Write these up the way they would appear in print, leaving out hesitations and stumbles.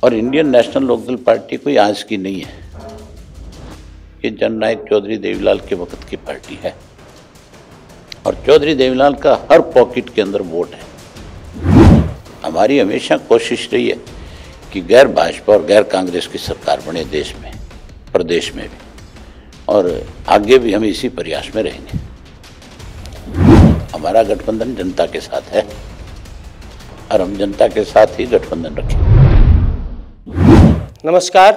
और Indian national Lokdal party कोई आज की नहीं है, ये जननायक चौधरी देवीलाल के वक्त की पार्टी है और चौधरी देवीलाल का हर पॉकेट के अंदर वोट है। हमारी हमेशा कोशिश रही है कि गैर भाजपा और गैर कांग्रेस की सरकार बने देश में, प्रदेश में भी, और आगे भी हम इसी प्रयास में रहेंगे। हमारा गठबंधन जनता के साथ है और हम जनता के साथ ही गठबंधन रखेंगे। नमस्कार,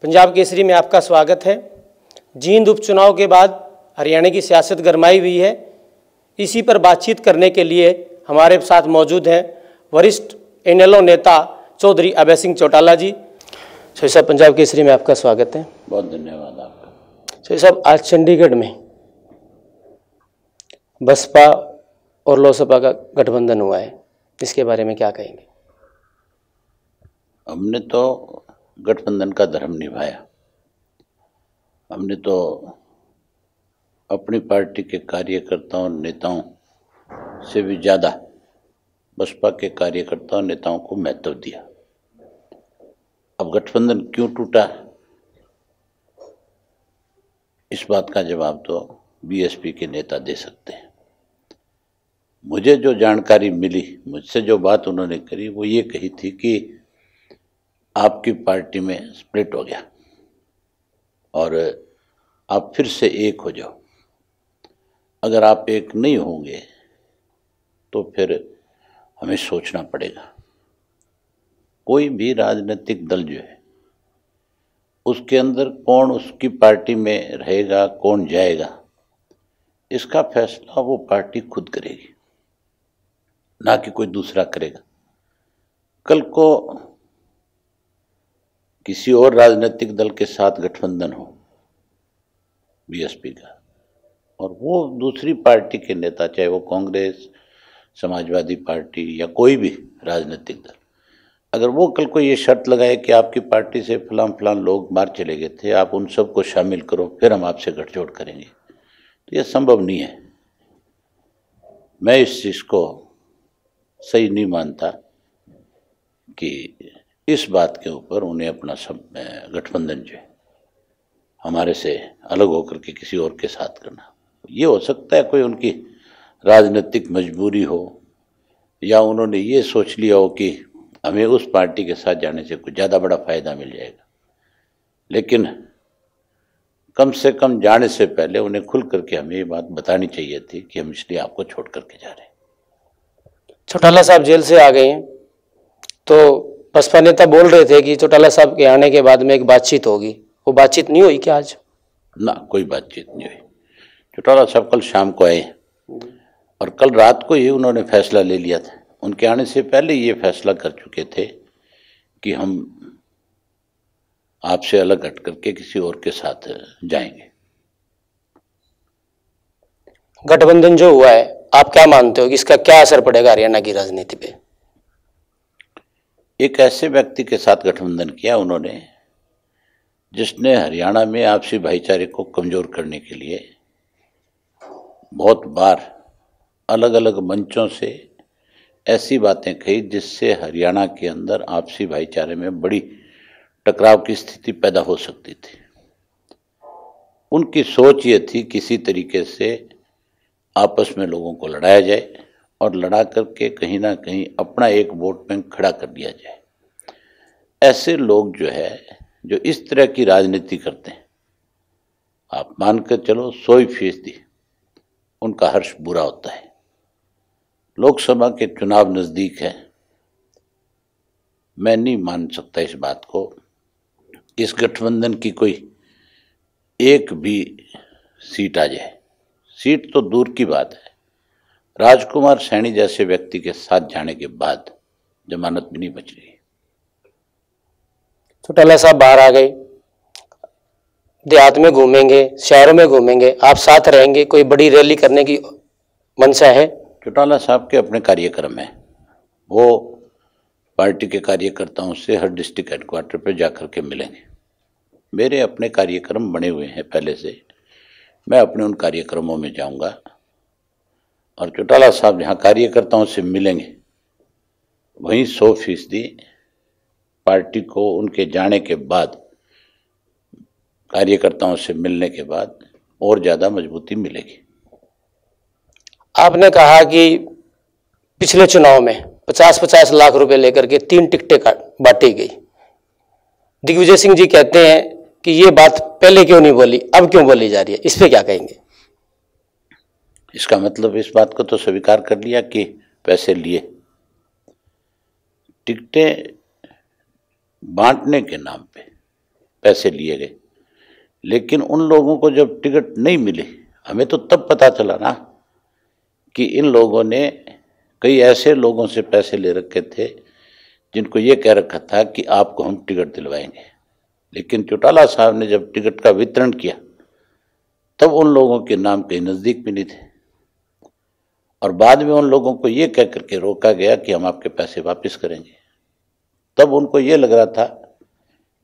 पंजाब केसरी में आपका स्वागत है। जींद उपचुनाव के बाद हरियाणा की सियासत गरमाई हुई है। इसी पर बातचीत करने के लिए हमारे साथ मौजूद हैं वरिष्ठ इनेलो नेता चौधरी अभय सिंह चौटाला जी। सही साहब, पंजाब केसरी में आपका स्वागत है। बहुत धन्यवाद आपका। सही साहब, आज चंडीगढ़ में बसपा और लोसपा का गठबंधन हुआ है, इसके बारे में क्या कहेंगे? हमने तो गठबंधन का धर्म निभाया। हमने तो अपनी पार्टी के कार्यकर्ताओं और नेताओं से भी ज़्यादा बसपा के कार्यकर्ताओं और नेताओं को महत्व दिया। अब गठबंधन क्यों टूटा, इस बात का जवाब तो बीएसपी के नेता दे सकते हैं। मुझे जो जानकारी मिली, मुझसे जो बात उन्होंने करी, वो ये कही थी कि आपकी पार्टी में स्प्लिट हो गया और आप फिर से एक हो जाओ। अगर आप एक नहीं होंगे तो फिर हमें सोचना पड़ेगा। कोई भी राजनीतिक दल जो है उसके अंदर कौन उसकी पार्टी में रहेगा, कौन जाएगा, इसका फैसला वो पार्टी खुद करेगी, ना कि कोई दूसरा करेगा। कल को किसी और राजनीतिक दल के साथ गठबंधन हो बीएसपी का, और वो दूसरी पार्टी के नेता, चाहे वो कांग्रेस, समाजवादी पार्टी या कोई भी राजनीतिक दल, अगर वो कल को ये शर्त लगाए कि आपकी पार्टी से फलां लोग बाहर चले गए थे, आप उन सबको शामिल करो, फिर हम आपसे गठजोड़ करेंगे, तो ये संभव नहीं है। मैं इस चीज़ को सही नहीं मानता कि इस बात के ऊपर उन्हें अपना सब गठबंधन जो है हमारे से अलग होकर के किसी और के साथ करना। ये हो सकता है कोई उनकी राजनीतिक मजबूरी हो, या उन्होंने ये सोच लिया हो कि हमें उस पार्टी के साथ जाने से कुछ ज़्यादा बड़ा फायदा मिल जाएगा। लेकिन कम से कम जाने से पहले उन्हें खुल करके हमें ये बात बतानी चाहिए थी कि हम इसलिए आपको छोड़ करके जा रहे हैं। चौटाला साहब जेल से आ गए हैं, तो बसपा नेता बोल रहे थे कि चौटाला साहब के आने के बाद में एक बातचीत होगी, वो बातचीत नहीं हुई क्या आज? ना, कोई बातचीत नहीं हुई। चौटाला साहब कल शाम को आए और कल रात को ही उन्होंने फैसला ले लिया था। उनके आने से पहले ये फैसला कर चुके थे कि हम आपसे अलग हट करके किसी और के साथ जाएंगे। गठबंधन जो हुआ है, आप क्या मानते हो कि इसका क्या असर पड़ेगा हरियाणा की राजनीति पे? एक ऐसे व्यक्ति के साथ गठबंधन किया उन्होंने जिसने हरियाणा में आपसी भाईचारे को कमजोर करने के लिए बहुत बार अलग अलग मंचों से ऐसी बातें कही जिससे हरियाणा के अंदर आपसी भाईचारे में बड़ी टकराव की स्थिति पैदा हो सकती थी। उनकी सोच ये थी किसी तरीके से आपस में लोगों को लड़ाया जाए और लड़ा करके कहीं ना कहीं अपना एक वोट बैंक खड़ा कर दिया जाए। ऐसे लोग जो है, जो इस तरह की राजनीति करते हैं, आप मानकर चलो 100% उनका हर्ष बुरा होता है। लोकसभा के चुनाव नज़दीक है, मैं नहीं मान सकता इस बात को, इस गठबंधन की कोई एक भी सीट आ जाए। सीट तो दूर की बात है, राजकुमार सैनी जैसे व्यक्ति के साथ जाने के बाद जमानत भी नहीं बच रही। चौटाला साहब बाहर आ गए, देहात में घूमेंगे, शहरों में घूमेंगे, आप साथ रहेंगे, कोई बड़ी रैली करने की मंशा है? चौटाला साहब के अपने कार्यक्रम हैं, वो पार्टी के कार्यकर्ताओं से हर डिस्ट्रिक्ट हेडक्वार्टर पर जाकर के मिलेंगे। मेरे अपने कार्यक्रम बने हुए हैं पहले से, मैं अपने उन कार्यक्रमों में जाऊंगा और चौटाला साहब जहाँ कार्यकर्ताओं से मिलेंगे वहीं 100% पार्टी को उनके जाने के बाद, कार्यकर्ताओं से मिलने के बाद और ज़्यादा मजबूती मिलेगी। आपने कहा कि पिछले चुनाव में 50-50 लाख रुपए लेकर के 3 टिकटें बांटी गई। दिग्विजय सिंह जी कहते हैं कि ये बात पहले क्यों नहीं बोली, अब क्यों बोली जा रही है, इस पे क्या कहेंगे? इसका मतलब इस बात को तो स्वीकार कर लिया कि पैसे लिए। टिकटें बांटने के नाम पे पैसे लिए गए, लेकिन उन लोगों को जब टिकट नहीं मिली, हमें तो तब पता चला ना कि इन लोगों ने कई ऐसे लोगों से पैसे ले रखे थे जिनको ये कह रखा था कि आपको हम टिकट दिलवाएंगे। लेकिन चौटाला साहब ने जब टिकट का वितरण किया तब उन लोगों के नाम कहीं नज़दीक भी नहीं थे, और बाद में उन लोगों को ये कह करके रोका गया कि हम आपके पैसे वापस करेंगे। तब उनको ये लग रहा था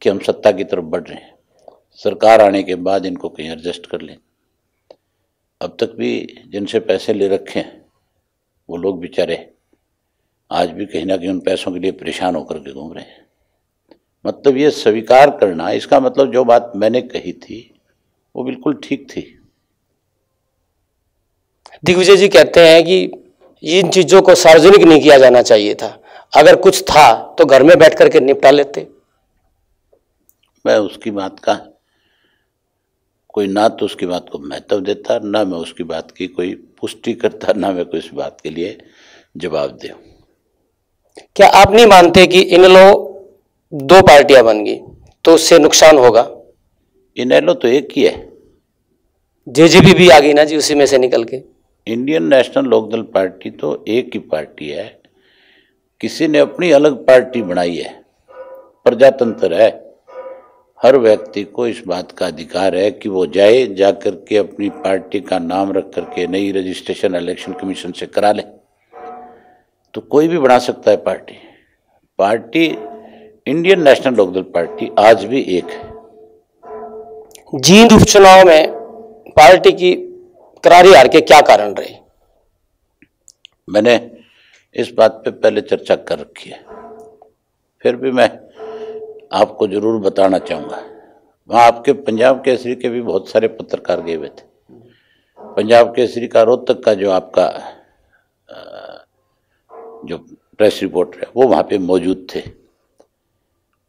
कि हम सत्ता की तरफ बढ़ रहे हैं, सरकार आने के बाद इनको कहीं एडजस्ट कर लें। अब तक भी जिनसे पैसे ले रखे हैं वो लोग बेचारे आज भी कहीं ना कहीं उन पैसों के लिए परेशान होकर के घूम रहे हैं। मतलब ये स्वीकार करना, इसका मतलब जो बात मैंने कही थी वो बिल्कुल ठीक थी। दिग्विजय जी कहते हैं कि इन चीजों को सार्वजनिक नहीं किया जाना चाहिए था, अगर कुछ था तो घर में बैठ करके निपटा लेते। मैं उसकी बात का कोई ना तो उसकी बात को महत्व देता, ना मैं उसकी बात की कोई पुष्टि करता, ना मैं कोई इस बात के लिए जवाब दे। क्या आप नहीं मानते कि इनेलो 2 पार्टियां बन गई तो उससे नुकसान होगा? इनेलो तो एक ही है, जेजेपी भी आ गई ना जी उसी में से निकल के। इंडियन नेशनल लोकदल पार्टी तो एक ही पार्टी है, किसी ने अपनी अलग पार्टी बनाई है, प्रजातंत्र है। हर व्यक्ति को इस बात का अधिकार है कि वो जाए, जाकर के अपनी पार्टी का नाम रख करके नई रजिस्ट्रेशन इलेक्शन कमीशन से करा ले। तो कोई भी बना सकता है party. Party Indian national Lokdal party आज भी एक है। जींद उपचुनाव में पार्टी की करारी हार के क्या कारण रहे? मैंने इस बात पे पहले चर्चा कर रखी है, फिर भी मैं आपको जरूर बताना चाहूँगा। वहाँ आपके पंजाब केसरी के भी बहुत सारे पत्रकार गए हुए थे। पंजाब केसरी का रोहतक का जो आपका जो प्रेस रिपोर्टर है वो वहाँ पे मौजूद थे।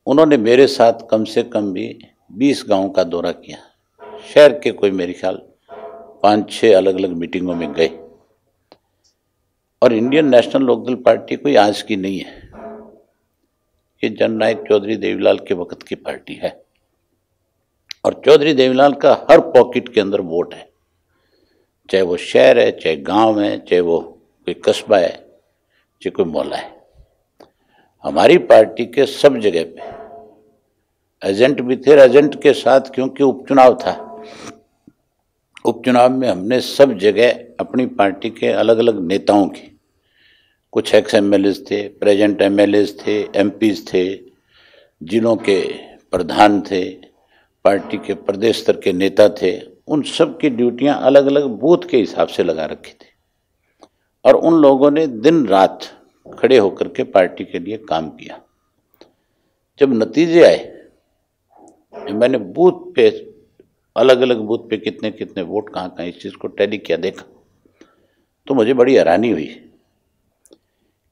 उन्होंने मेरे साथ कम से कम भी 20 गांव का दौरा किया। शहर के कोई मेरे ख्याल 5-6 अलग अलग मीटिंगों में गए। और इंडियन नेशनल लोकदल पार्टी कोई आज की नहीं है, ये जननायक चौधरी देवीलाल के वक्त की पार्टी है। और चौधरी देवीलाल का हर पॉकेट के अंदर वोट है, चाहे वो शहर है, चाहे गांव है, चाहे वो कोई कस्बा है, चाहे कोई मोहल्ला है। हमारी पार्टी के सब जगह पे एजेंट भी थे। एजेंट के साथ क्योंकि उपचुनाव था, उपचुनाव में हमने सब जगह अपनी पार्टी के अलग अलग नेताओं की, कुछ एक्स एमएलएज थे, प्रेजेंट एमएलएज थे, एमपीज थे, जिलों के प्रधान थे, पार्टी के प्रदेश स्तर के नेता थे, उन सब की ड्यूटियां अलग अलग बूथ के हिसाब से लगा रखी थी। और उन लोगों ने दिन रात खड़े होकर के पार्टी के लिए काम किया। जब नतीजे आए, मैंने बूथ पे अलग अलग बूथ पे कितने कितने वोट कहाँ कहाँ इस चीज़ को टैली किया देखा, तो मुझे बड़ी हैरानी हुई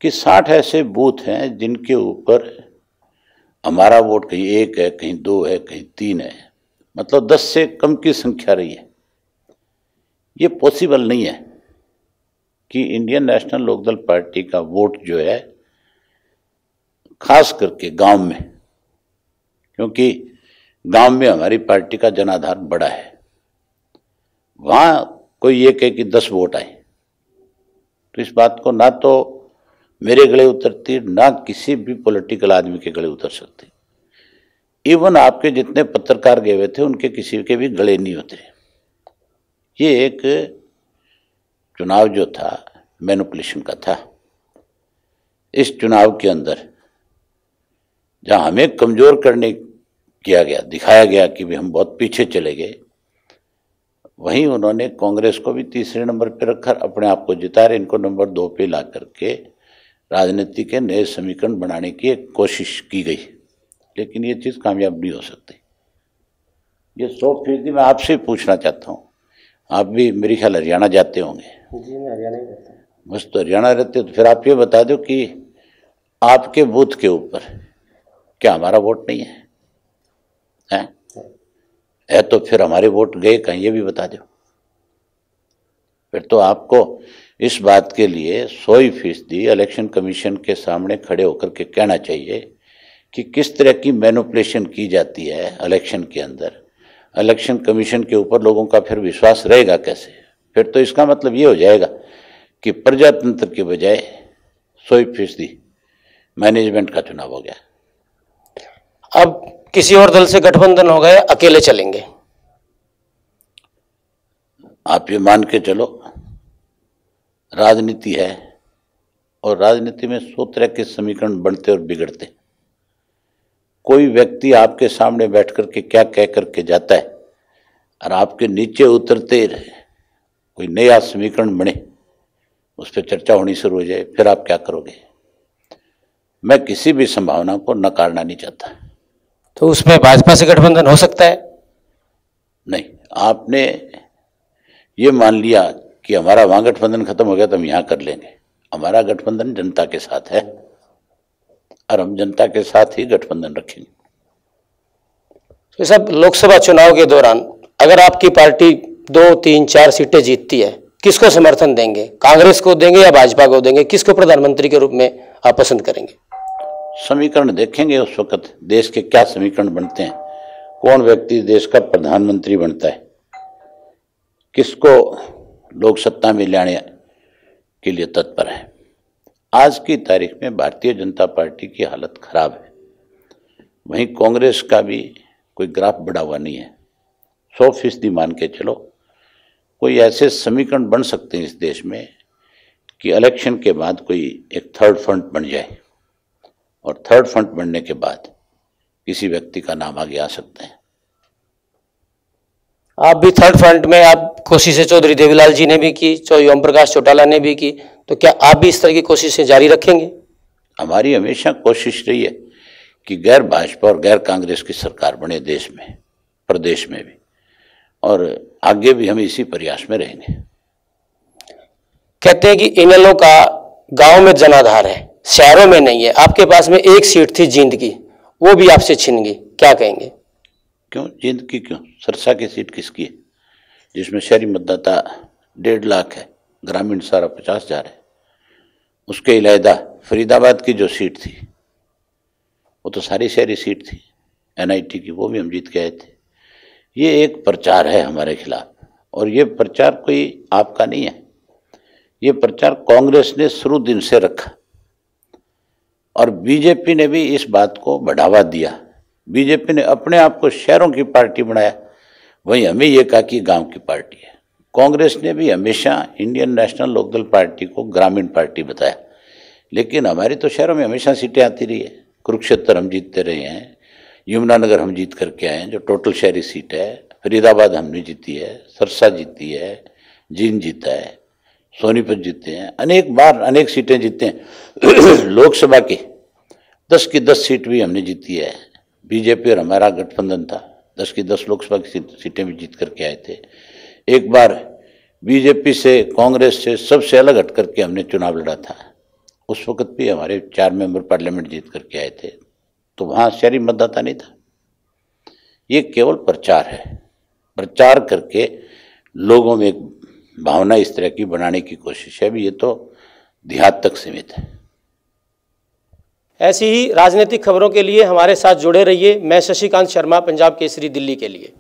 कि 60 ऐसे बूथ हैं जिनके ऊपर हमारा वोट कहीं 1 है, कहीं 2 है, कहीं 3 है, मतलब 10 से कम की संख्या रही है। ये पॉसिबल नहीं है कि इंडियन नेशनल लोकदल पार्टी का वोट जो है, खास करके गांव में, क्योंकि गांव में हमारी पार्टी का जनाधार बड़ा है, वहां कोई ये कहे कि 10 वोट आए तो इस बात को ना तो मेरे गले उतरती, ना किसी भी पॉलिटिकल आदमी के गले उतर सकती। इवन आपके जितने पत्रकार गए हुए थे उनके किसी के भी गले नहीं होते। ये एक चुनाव जो था मैनिपुलेशन का था। इस चुनाव के अंदर जहां हमें कमजोर करने किया गया, दिखाया गया कि भी हम बहुत पीछे चले गए, वहीं उन्होंने कांग्रेस को भी तीसरे नंबर पे रखा, अपने आप को जिता रहे, इनको नंबर 2 पे ला करके राजनीति के नए समीकरण बनाने की एक कोशिश की गई। लेकिन ये चीज़ कामयाब नहीं हो सकती। ये 100% मैं आपसे पूछना चाहता हूँ, आप भी मेरे ख्याल हरियाणा जाते होंगे। जी, मैं हरियाणा ही रहता हूँ। बस तो हरियाणा रहते हो तो फिर आप ये बता दो कि आपके बूथ के ऊपर क्या हमारा वोट नहीं है? है तो फिर हमारे वोट गए कहीं, ये भी बता दो। फिर तो आपको इस बात के लिए 100% इलेक्शन कमीशन के सामने खड़े होकर के कहना चाहिए कि किस तरह की मैनिपुलेशन की जाती है इलेक्शन के अंदर। इलेक्शन कमीशन के ऊपर लोगों का फिर विश्वास रहेगा कैसे? फिर तो इसका मतलब ये हो जाएगा कि प्रजातंत्र के बजाय 100% मैनेजमेंट का चुनाव हो गया। अब किसी और दल से गठबंधन हो गया, अकेले चलेंगे? आप ये मान के चलो, राजनीति है और राजनीति में 100 तरह के समीकरण बनते और बिगड़ते। कोई व्यक्ति आपके सामने बैठ करके क्या कह करके जाता है और आपके नीचे उतरते रहे कोई नया समीकरण बने, उस पर चर्चा होनी शुरू हो जाए, फिर आप क्या करोगे? मैं किसी भी संभावना को नकारना नहीं चाहता। तो उसमें भाजपा से गठबंधन हो सकता है? नहीं, आपने ये मान लिया कि हमारा वहां गठबंधन खत्म हो गया तो हम यहां कर लेंगे। हमारा गठबंधन जनता के साथ है और हम जनता के साथ ही गठबंधन रखेंगे। तो सब लोकसभा चुनाव के दौरान अगर आपकी पार्टी 2, 3, 4 सीटें जीतती है, किसको समर्थन देंगे? कांग्रेस को देंगे या भाजपा को देंगे? किसको प्रधानमंत्री के रूप में आप पसंद करेंगे? समीकरण देखेंगे उस वक्त, देश के क्या समीकरण बनते हैं, कौन व्यक्ति देश का प्रधानमंत्री बनता है, किसको लोग सत्ता में लाने के लिए तत्पर है। आज की तारीख में भारतीय जनता पार्टी की हालत खराब है, वहीं कांग्रेस का भी कोई ग्राफ बढ़ा हुआ नहीं है। 100% मान के चलो, कोई ऐसे समीकरण बन सकते हैं इस देश में कि इलेक्शन के बाद कोई एक थर्ड फ्रंट बन जाए और थर्ड फ्रंट बनने के बाद किसी व्यक्ति का नाम आगे आ सकता है। आप भी थर्ड फ्रंट में, आप कोशिशें चौधरी देवीलाल जी ने भी की, ओम प्रकाश चौटाला ने भी की, तो क्या आप भी इस तरह की कोशिशें जारी रखेंगे? हमारी हमेशा कोशिश रही है कि गैर भाजपा और गैर कांग्रेस की सरकार बने देश में, प्रदेश में भी, और आगे भी हम इसी प्रयास में रहेंगे। कहते हैं कि इनेलो का गांव में जनाधार है, शहरों में नहीं है। आपके पास में एक सीट थी जींद की, वो भी आपसे छिन गई, क्या कहेंगे? क्यों जींद की? क्यों? सरसा की सीट किसकी है जिसमें शहरी मतदाता 1.5 लाख है, ग्रामीण सारा 50,000 है। उसके अलहदा फरीदाबाद की जो सीट थी वो तो सारी शहरी सीट थी NIT की, वो भी हम जीत के आए थे। ये एक प्रचार है हमारे खिलाफ, और ये प्रचार कोई आपका नहीं है, ये प्रचार कांग्रेस ने शुरू दिन से रखा और बीजेपी ने भी इस बात को बढ़ावा दिया। बीजेपी ने अपने आप को शहरों की पार्टी बनाया, वहीं हमें ये कहा कि गांव की पार्टी है। कांग्रेस ने भी हमेशा इंडियन नेशनल लोकदल पार्टी को ग्रामीण पार्टी बताया, लेकिन हमारी तो शहरों में हमेशा सीटें आती रही है। कुरुक्षेत्र हम जीतते रहे हैं, यमुनानगर हम जीत करके आए हैं जो टोटल शहरी सीट है, फरीदाबाद हमने जीती है, सरसा जीती है, जींद जीता है, सोनीपत जीते हैं, अनेक बार अनेक सीटें जीते हैं। लोकसभा की 10 की 10 सीट भी हमने जीती है। बीजेपी और हमारा गठबंधन था, 10 की 10 लोकसभा की सीटें भी जीत करके आए थे। एक बार बीजेपी से, कांग्रेस से, सबसे अलग हट करके हमने चुनाव लड़ा था, उस वक्त भी हमारे 4 मेंबर पार्लियामेंट जीत करके आए थे, तो वहाँ शहरी मतदाता नहीं था। ये केवल प्रचार है, प्रचार करके लोगों में एक भावना इस तरह की बनाने की कोशिश है। अभी ये तो देहात तक सीमित है। ऐसी ही राजनीतिक खबरों के लिए हमारे साथ जुड़े रहिए। मैं शशिकांत शर्मा, पंजाब केसरी, दिल्ली के लिए।